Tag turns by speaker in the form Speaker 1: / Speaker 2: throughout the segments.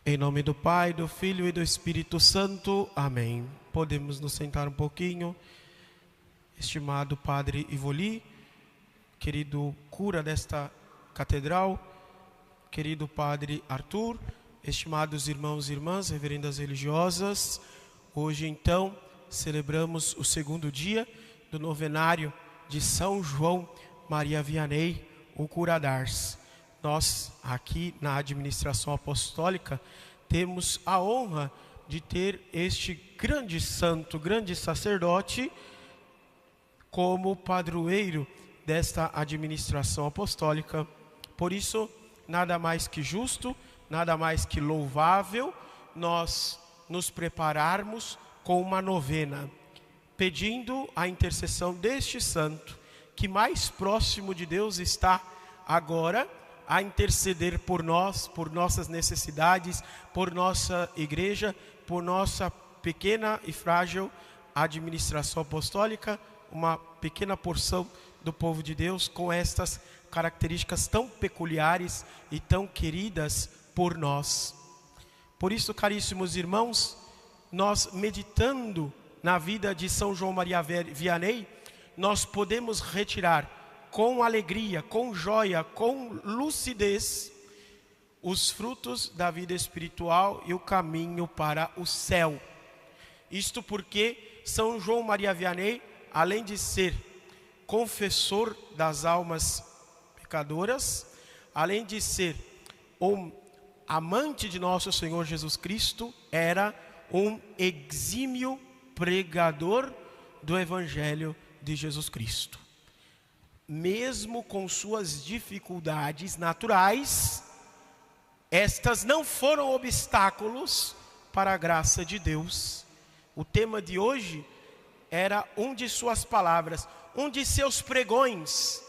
Speaker 1: Em nome do Pai, do Filho e do Espírito Santo. Amém. Podemos nos sentar um pouquinho. Estimado Padre Ivoli, querido cura desta catedral, querido Padre Arthur, estimados irmãos e irmãs, reverendas religiosas, hoje então celebramos o segundo dia do novenário de São João Maria Vianney, o Cura d'Ars. Nós, aqui na administração apostólica, temos a honra de ter este grande santo, grande sacerdote, como padroeiro desta administração apostólica. Por isso, nada mais que justo, nada mais que louvável, nós nos prepararmos com uma novena, pedindo a intercessão deste santo, que mais próximo de Deus está agora, a interceder por nós, por nossas necessidades, por nossa igreja, por nossa pequena e frágil administração apostólica, uma pequena porção do povo de Deus com estas características tão peculiares e tão queridas por nós. Por isso, caríssimos irmãos, nós meditando na vida de São João Maria Vianney, nós podemos retirar com alegria, com joia, com lucidez, os frutos da vida espiritual e o caminho para o céu. Isto porque São João Maria Vianney, além de ser confessor das almas pecadoras, além de ser um amante de nosso Senhor Jesus Cristo, era um exímio pregador do Evangelho de Jesus Cristo. Mesmo com suas dificuldades naturais, estas não foram obstáculos para a graça de Deus. O tema de hoje era um de suas palavras, um de seus pregões,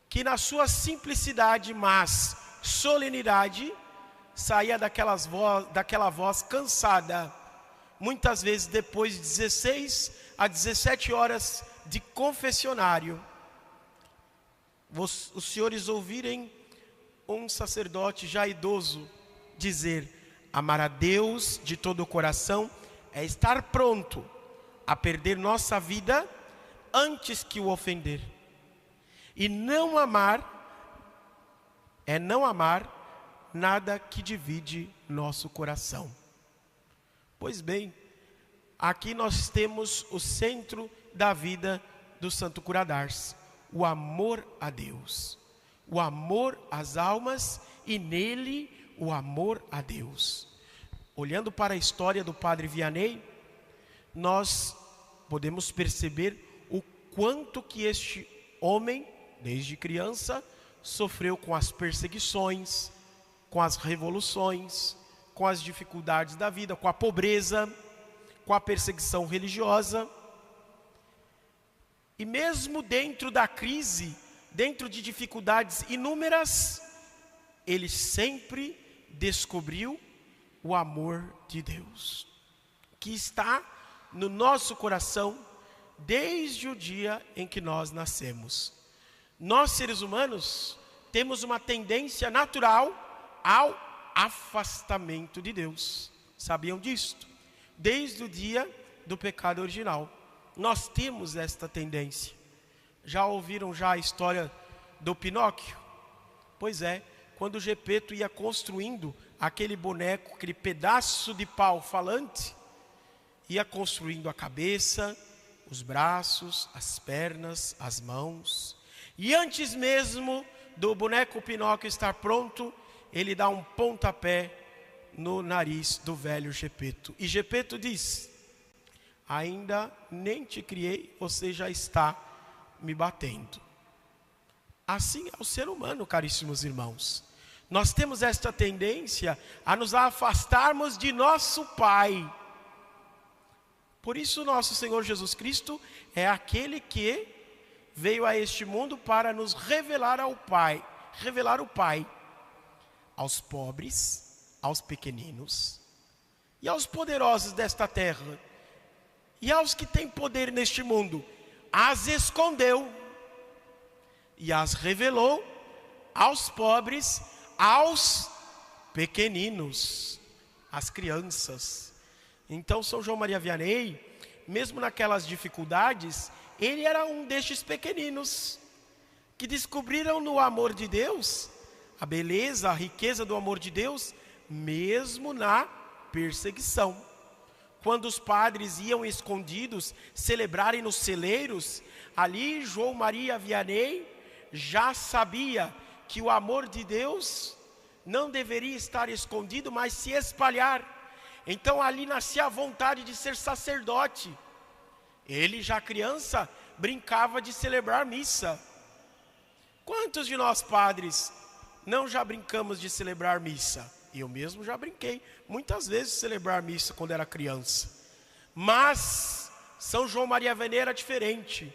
Speaker 1: que na sua simplicidade, mas solenidade, saía daquela voz cansada, muitas vezes depois de 16 a 17 horas de confessionário. Os senhores ouvirem um sacerdote já idoso dizer: amar a Deus de todo o coração é estar pronto a perder nossa vida antes que o ofender. E não amar é não amar nada que divide nosso coração. Pois bem, aqui nós temos o centro da vida do Santo Cura d'Ars, o amor a Deus, o amor às almas e nele o amor a Deus. Olhando para a história do Padre Vianney, nós podemos perceber o quanto que este homem, desde criança, sofreu com as perseguições, com as revoluções, com as dificuldades da vida, com a pobreza, com a perseguição religiosa. E mesmo dentro da crise, dentro de dificuldades inúmeras, ele sempre descobriu o amor de Deus, que está no nosso coração desde o dia em que nós nascemos. Nós, seres humanos, temos uma tendência natural ao afastamento de Deus. Sabiam disto? Desde o dia do pecado original, nós temos esta tendência. Já ouviram a história do Pinóquio? Pois é, quando o Gepeto ia construindo aquele boneco, aquele pedaço de pau falante, ia construindo a cabeça, os braços, as pernas, as mãos. E antes mesmo do boneco Pinóquio estar pronto, ele dá um pontapé no nariz do velho Gepeto. E Gepeto diz: ainda nem te criei, você já está me batendo. Assim é o ser humano, caríssimos irmãos. Nós temos esta tendência a nos afastarmos de nosso Pai. Por isso nosso Senhor Jesus Cristo é aquele que veio a este mundo para nos revelar ao Pai, revelar o Pai aos pobres, aos pequeninos e aos poderosos desta terra. E aos que têm poder neste mundo, as escondeu e as revelou aos pobres, aos pequeninos, as crianças. Então São João Maria Vianney, mesmo naquelas dificuldades, ele era um destes pequeninos que descobriram no amor de Deus a beleza, a riqueza do amor de Deus, mesmo na perseguição. Quando os padres iam escondidos celebrarem nos celeiros, ali João Maria Vianney já sabia que o amor de Deus não deveria estar escondido, mas se espalhar. Então ali nascia a vontade de ser sacerdote. Ele, já criança, brincava de celebrar missa. Quantos de nós padres não já brincamos de celebrar missa? Eu mesmo já brinquei muitas vezes de celebrar missa quando era criança. Mas São João Maria Vianney era diferente.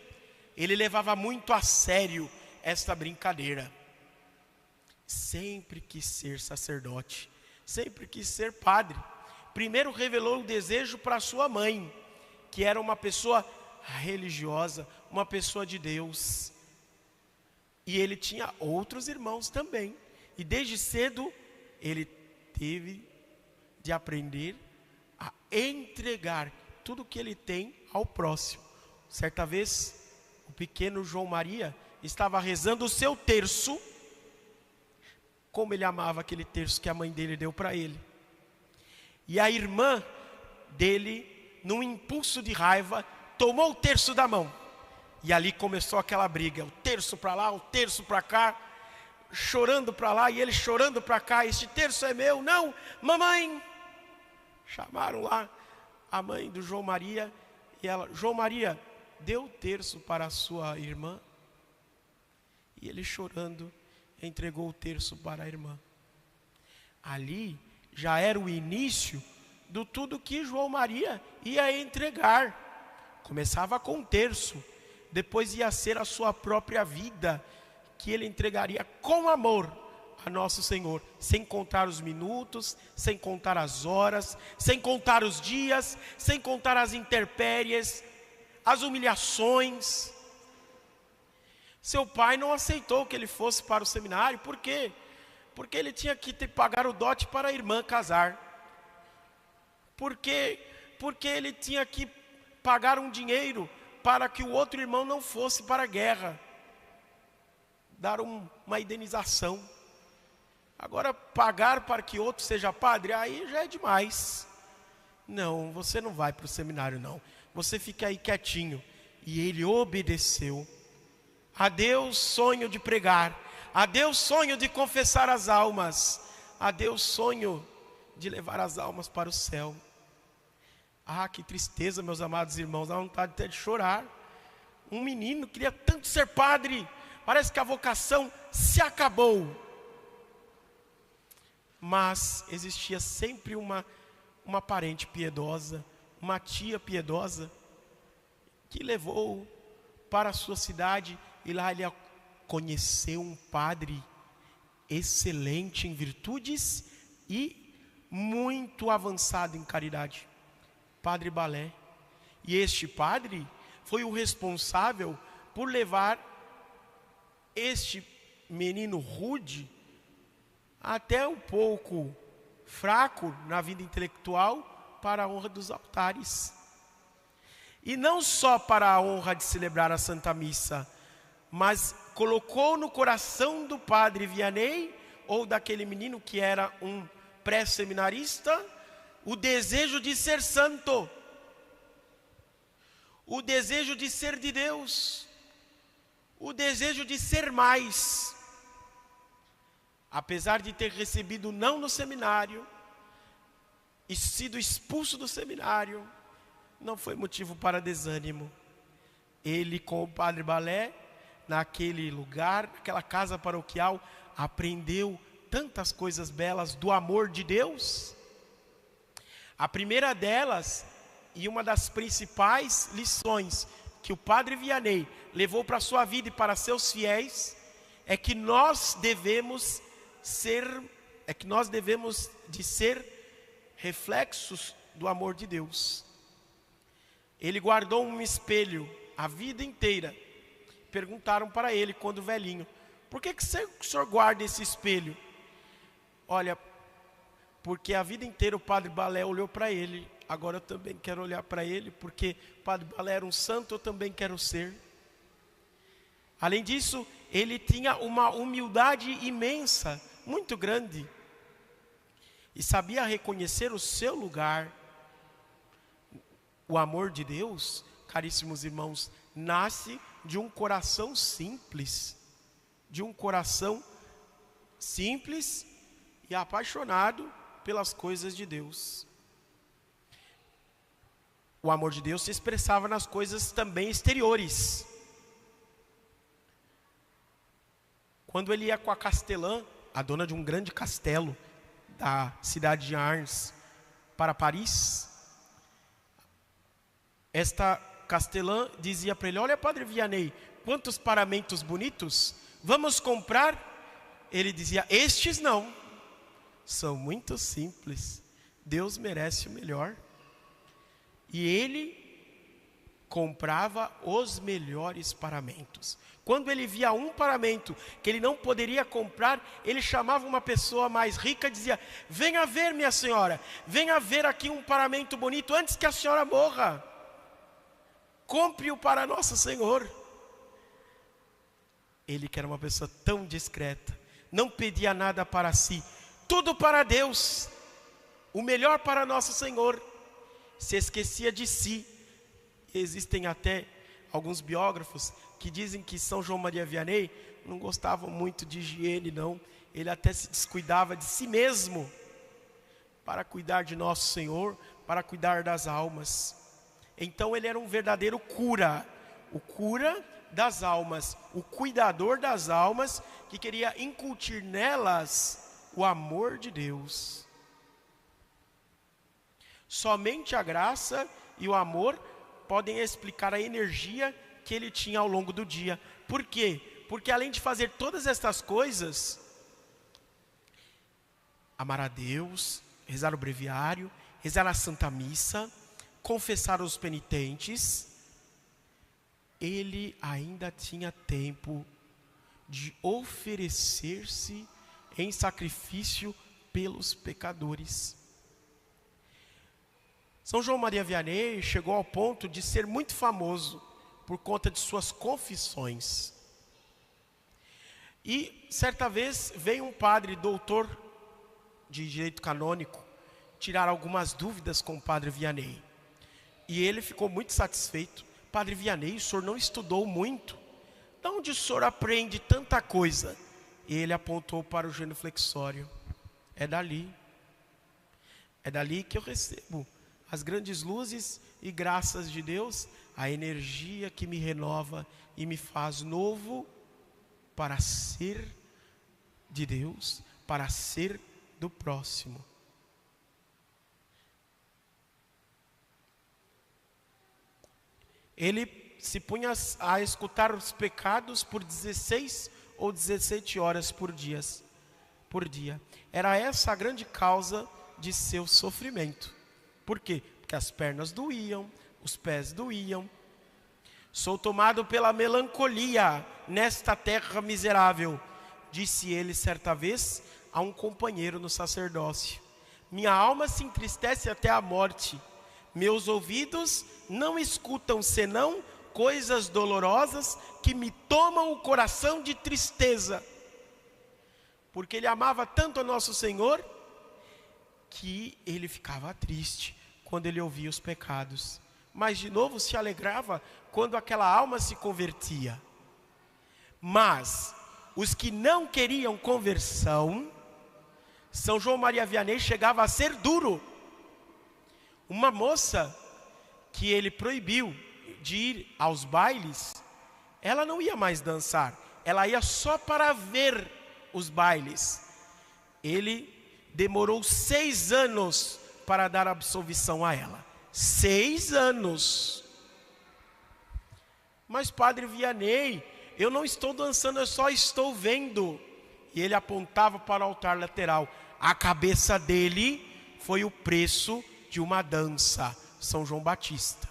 Speaker 1: Ele levava muito a sério esta brincadeira. Sempre quis ser sacerdote, sempre quis ser padre. Primeiro revelou o desejo para sua mãe, que era uma pessoa religiosa, uma pessoa de Deus. E ele tinha outros irmãos também. E desde cedo ele teve de aprender a entregar tudo o que ele tem ao próximo. Certa vez, o pequeno João Maria estava rezando o seu terço. Como ele amava aquele terço que a mãe dele deu para ele. E a irmã dele, num impulso de raiva, tomou o terço da mão. E ali começou aquela briga, o terço para lá, o terço para cá, chorando para lá e ele chorando para cá. Este terço é meu. Não, mamãe. Chamaram lá a mãe do João Maria e ela: João Maria, deu o terço para a sua irmã. E ele, chorando, entregou o terço para a irmã. Ali já era o início do tudo que João Maria ia entregar. Começava com um terço, depois ia ser a sua própria vida, que ele entregaria com amor a nosso Senhor, sem contar os minutos, sem contar as horas, sem contar os dias, sem contar as intempéries, as humilhações. Seu pai não aceitou que ele fosse para o seminário. Por quê? Porque ele tinha que pagar o dote para a irmã casar. Porque ele tinha que pagar um dinheiro para que o outro irmão não fosse para a guerra. Dar uma indenização. Agora, pagar para que outro seja padre, aí já é demais. Não, você não vai para o seminário não. Você fica aí quietinho. E ele obedeceu. Adeus sonho de pregar, adeus sonho de confessar as almas, adeus sonho de levar as almas para o céu. Ah, que tristeza, meus amados irmãos, dá vontade até de chorar. Um menino queria tanto ser padre, parece que a vocação se acabou. Mas existia sempre uma parente piedosa, uma tia piedosa, que levou para a sua cidade. E lá ele conheceu um padre excelente em virtudes e muito avançado em caridade, Padre Balé. E este padre foi o responsável por levar este menino rude, até um pouco fraco na vida intelectual, para a honra dos altares. E não só para a honra de celebrar a Santa Missa, mas colocou no coração do padre Vianney, ou daquele menino que era um pré-seminarista, o desejo de ser santo, o desejo de ser de Deus, o desejo de ser mais. Apesar de ter recebido não no seminário e sido expulso do seminário, não foi motivo para desânimo. Ele, com o Padre Balé, naquele lugar, naquela casa paroquial, aprendeu tantas coisas belas do amor de Deus. A primeira delas, e uma das principais lições que o Padre Vianney levou para a sua vida e para seus fiéis, é que nós devemos ser reflexos do amor de Deus. Ele guardou um espelho a vida inteira. Perguntaram para ele, quando velhinho: por que o senhor guarda esse espelho? Olha, porque a vida inteira o Padre Balé olhou para ele. Agora eu também quero olhar para ele, porque o Padre Balé era um santo, eu também quero ser. Além disso, ele tinha uma humildade imensa, muito grande, e sabia reconhecer o seu lugar. O amor de Deus, caríssimos irmãos, nasce de um coração simples, e apaixonado pelas coisas de Deus. O amor de Deus se expressava nas coisas também exteriores. Quando ele ia com a castelã, a dona de um grande castelo da cidade de Arns, para Paris, esta castelã dizia para ele: olha, Padre Vianney, quantos paramentos bonitos, vamos comprar? Ele dizia: estes não, são muito simples, Deus merece o melhor. E ele comprava os melhores paramentos. Quando ele via um paramento que ele não poderia comprar, ele chamava uma pessoa mais rica e dizia: venha ver, minha senhora, venha ver aqui um paramento bonito antes que a senhora morra. Compre-o para Nosso Senhor. Ele, que era uma pessoa tão discreta, não pedia nada para si, tudo para Deus, o melhor para Nosso Senhor, se esquecia de si. Existem até alguns biógrafos que dizem que São João Maria Vianney não gostava muito de higiene, não. Ele até se descuidava de si mesmo para cuidar de Nosso Senhor, para cuidar das almas. Então ele era um verdadeiro cura, o cura das almas, o cuidador das almas, que queria incutir nelas o amor de Deus. Somente a graça e o amor podem explicar a energia que ele tinha ao longo do dia. Por quê? Porque além de fazer todas estas coisas, amar a Deus, rezar o breviário, rezar a Santa Missa, confessar os penitentes, ele ainda tinha tempo de oferecer-se em sacrifício pelos pecadores. São João Maria Vianney chegou ao ponto de ser muito famoso por conta de suas confissões. E certa vez veio um padre doutor de direito canônico tirar algumas dúvidas com o Padre Vianney. E ele ficou muito satisfeito. Padre Vianney, o senhor não estudou muito? De onde o senhor aprende tanta coisa? E ele apontou para o genuflexório. É dali que eu recebo as grandes luzes e graças de Deus, a energia que me renova e me faz novo para ser de Deus, para ser do próximo. Ele se punha a escutar os pecados por 16 ou 17 horas por dia. Era essa a grande causa de seu sofrimento. Por quê? Porque as pernas doíam, os pés doíam. Sou tomado pela melancolia nesta terra miserável, disse ele certa vez a um companheiro no sacerdócio. Minha alma se entristece até a morte. Meus ouvidos não escutam senão coisas dolorosas que me tomam o coração de tristeza. Porque ele amava tanto a Nosso Senhor que ele ficava triste quando ele ouvia os pecados. Mas de novo se alegrava quando aquela alma se convertia. Mas os que não queriam conversão, São João Maria Vianney chegava a ser duro. Uma moça que ele proibiu de ir aos bailes, ela não ia mais dançar, ela ia só para ver os bailes. Ele demorou 6 anos para dar absolvição a ela. 6 anos. Mas Padre Vianney, eu não estou dançando, eu só estou vendo. E ele apontava para o altar lateral. A cabeça dele foi o preço de uma dança, São João Batista.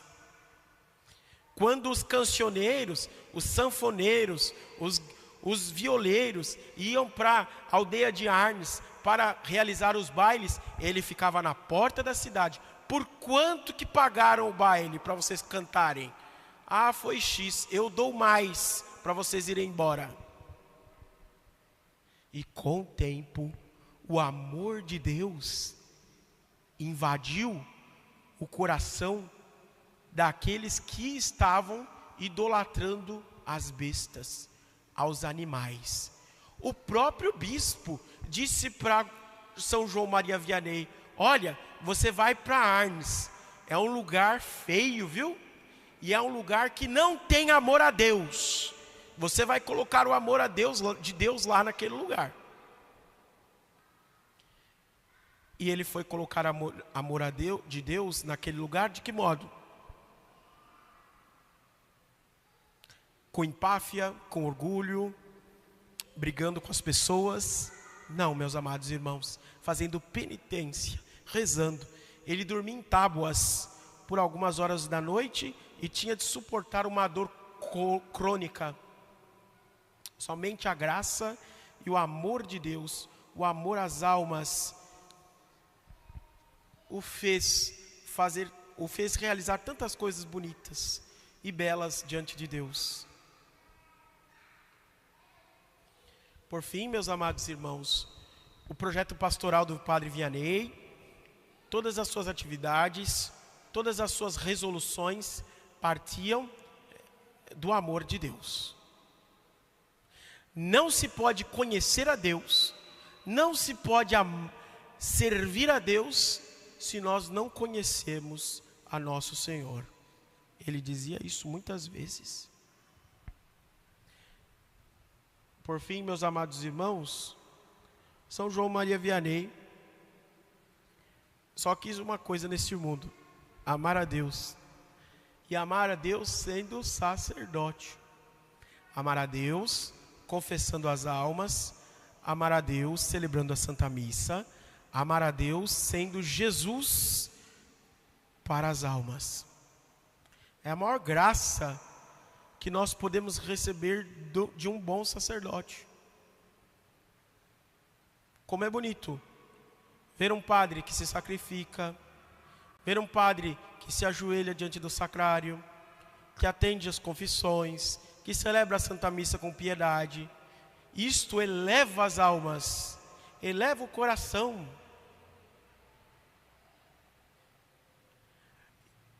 Speaker 1: Quando os cancioneiros, os sanfoneiros, os violeiros iam para a aldeia de Arnes para realizar os bailes, ele ficava na porta da cidade. Por quanto que pagaram o baile para vocês cantarem? Ah, foi X, eu dou mais para vocês irem embora. E com o tempo, o amor de Deus invadiu o coração daqueles que estavam idolatrando as bestas, aos animais. O próprio bispo disse para São João Maria Vianney: olha, você vai para Arnes, é um lugar feio, viu? E é um lugar que não tem amor a Deus. Você vai colocar o amor de Deus lá naquele lugar. E ele foi colocar amor de Deus naquele lugar de que modo? Com empáfia, com orgulho, brigando com as pessoas? Não, meus amados irmãos, fazendo penitência, rezando. Ele dormia em tábuas por algumas horas da noite e tinha de suportar uma dor crônica. Somente a graça e o amor de Deus, o amor às almas, o fez realizar tantas coisas bonitas e belas diante de Deus. Por fim, meus amados irmãos, o projeto pastoral do Padre Vianney, todas as suas atividades, todas as suas resoluções partiam do amor de Deus. Não se pode conhecer a Deus, não se pode servir a Deus se nós não conhecemos a nosso Senhor. Ele dizia isso muitas vezes. Por fim, meus amados irmãos, São João Maria Vianney só quis uma coisa neste mundo: amar a Deus. E amar a Deus sendo sacerdote. Amar a Deus confessando as almas. Amar a Deus celebrando a Santa Missa. Amar a Deus sendo Jesus para as almas. É a maior graça que nós podemos receber de um bom sacerdote. Como é bonito ver um padre que se sacrifica, ver um padre que se ajoelha diante do sacrário, que atende as confissões, que celebra a Santa Missa com piedade. Isto eleva as almas, eleva o coração.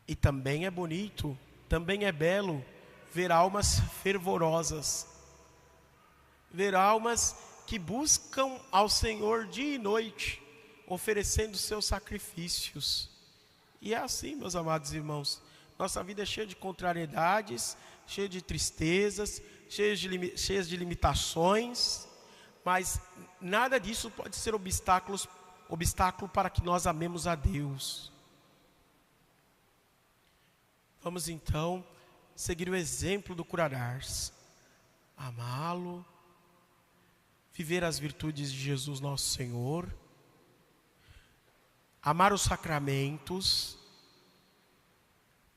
Speaker 1: E também é bonito, também é belo ver almas fervorosas, ver almas que buscam ao Senhor dia e noite, oferecendo seus sacrifícios. E é assim, meus amados irmãos, nossa vida é cheia de contrariedades, cheia de tristezas, cheia de limitações, mas nada disso pode ser obstáculo para que nós amemos a Deus. Vamos então seguir o exemplo do Cura d'Ars, amá-lo, viver as virtudes de Jesus nosso Senhor, amar os sacramentos,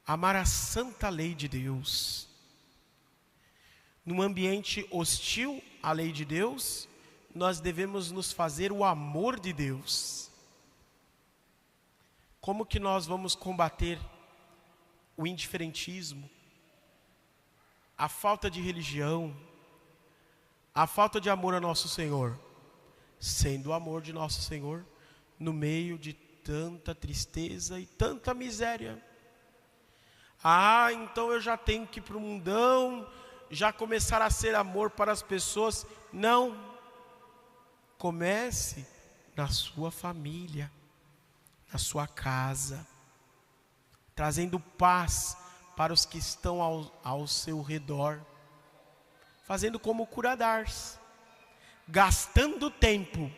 Speaker 1: amar a santa lei de Deus. Num ambiente hostil à lei de Deus, nós devemos nos fazer o amor de Deus. Como que nós vamos combater o indiferentismo, a falta de religião, a falta de amor a nosso Senhor? Sendo o amor de nosso Senhor no meio de tanta tristeza e tanta miséria. Ah, então eu já tenho que ir para o mundão, já começar a ser amor para as pessoas. Não. Comece na sua família, na sua casa, trazendo paz para os que estão ao seu redor, fazendo como o Cura d'Ars, gastando tempo,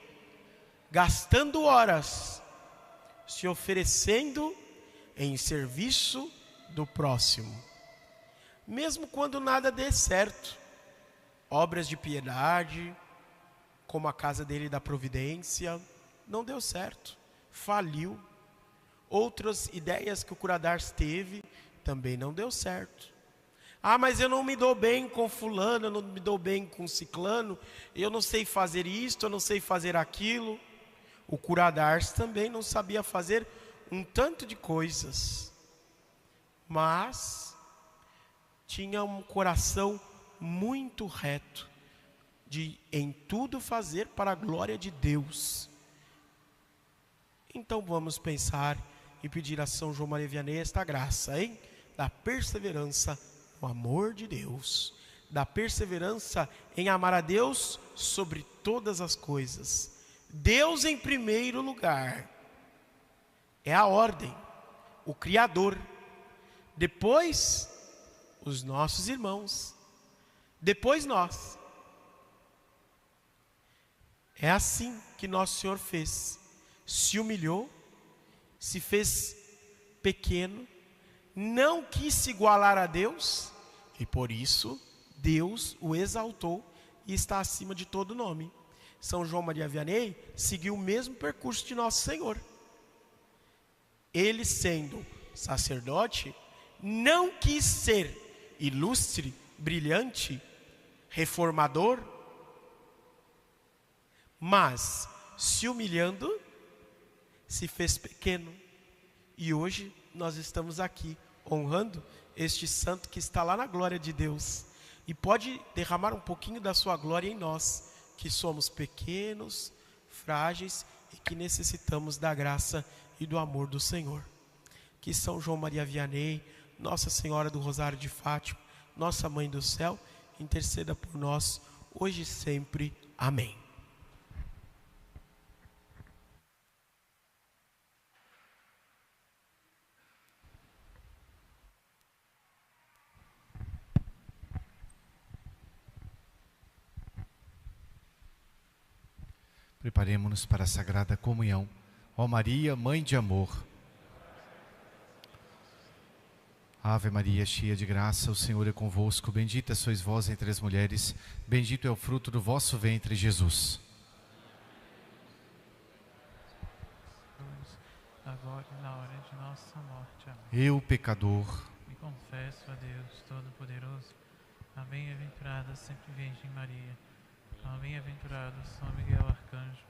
Speaker 1: gastando horas, se oferecendo em serviço do próximo, mesmo quando nada dê certo. Obras de piedade, como a casa dele da Providência, não deu certo, faliu. Outras ideias que o Cura d'Ars teve, também não deu certo. Ah, mas eu não me dou bem com fulano, eu não me dou bem com ciclano, eu não sei fazer isto, eu não sei fazer aquilo. O cura d'Ars também não sabia fazer um tanto de coisas, mas tinha um coração muito reto, de em tudo fazer para a glória de Deus. Então vamos pensar e pedir a São João Maria Vianney esta graça, hein? Da perseverança no amor de Deus, da perseverança em amar a Deus sobre todas as coisas. Deus em primeiro lugar, é a ordem, o Criador, depois os nossos irmãos, depois nós. É assim que Nosso Senhor fez, se humilhou, se fez pequeno, não quis se igualar a Deus, e por isso Deus o exaltou e está acima de todo nome. São João Maria Vianney seguiu o mesmo percurso de Nosso Senhor. Ele, sendo sacerdote, não quis ser ilustre, brilhante, reformador, mas se humilhando, se fez pequeno. E hoje nós estamos aqui honrando este santo que está lá na glória de Deus e pode derramar um pouquinho da sua glória em nós, que somos pequenos, frágeis e que necessitamos da graça e do amor do Senhor. Que São João Maria Vianney, Nossa Senhora do Rosário de Fátima, Nossa Mãe do Céu, interceda por nós, hoje e sempre. Amém.
Speaker 2: Preparemo-nos para a Sagrada Comunhão. Ó Maria, Mãe de amor. Ave Maria, cheia de graça, o Senhor é convosco. Bendita sois vós entre as mulheres, bendito é o fruto do vosso ventre, Jesus.
Speaker 3: Agora e na hora de nossa morte. Amém.
Speaker 2: Eu, pecador,
Speaker 3: E confesso a Deus Todo-Poderoso, a bem-aventurada sempre Virgem Maria, ao bem-aventurado São Miguel Arcanjo,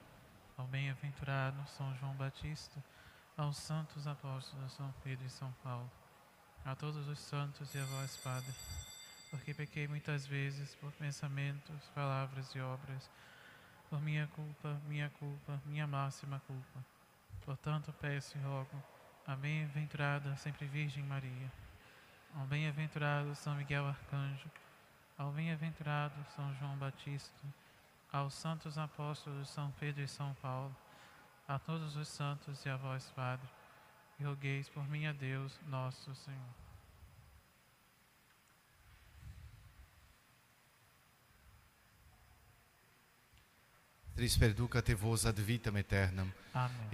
Speaker 3: ao bem-aventurado São João Batista, aos santos apóstolos São Pedro e São Paulo, a todos os santos e a vós, Padre, porque pequei muitas vezes por pensamentos, palavras e obras, por minha culpa, minha máxima culpa. Portanto, peço e rogo a bem-aventurada sempre Virgem Maria, ao bem-aventurado São Miguel Arcanjo, ao bem-aventurado São João Batista, aos santos apóstolos São Pedro e São Paulo, a todos os santos e a vós, Padre, e rogueis por mim a Deus, nosso Senhor.
Speaker 2: Tris perducat vos ad vitam aeternam.
Speaker 3: Amém.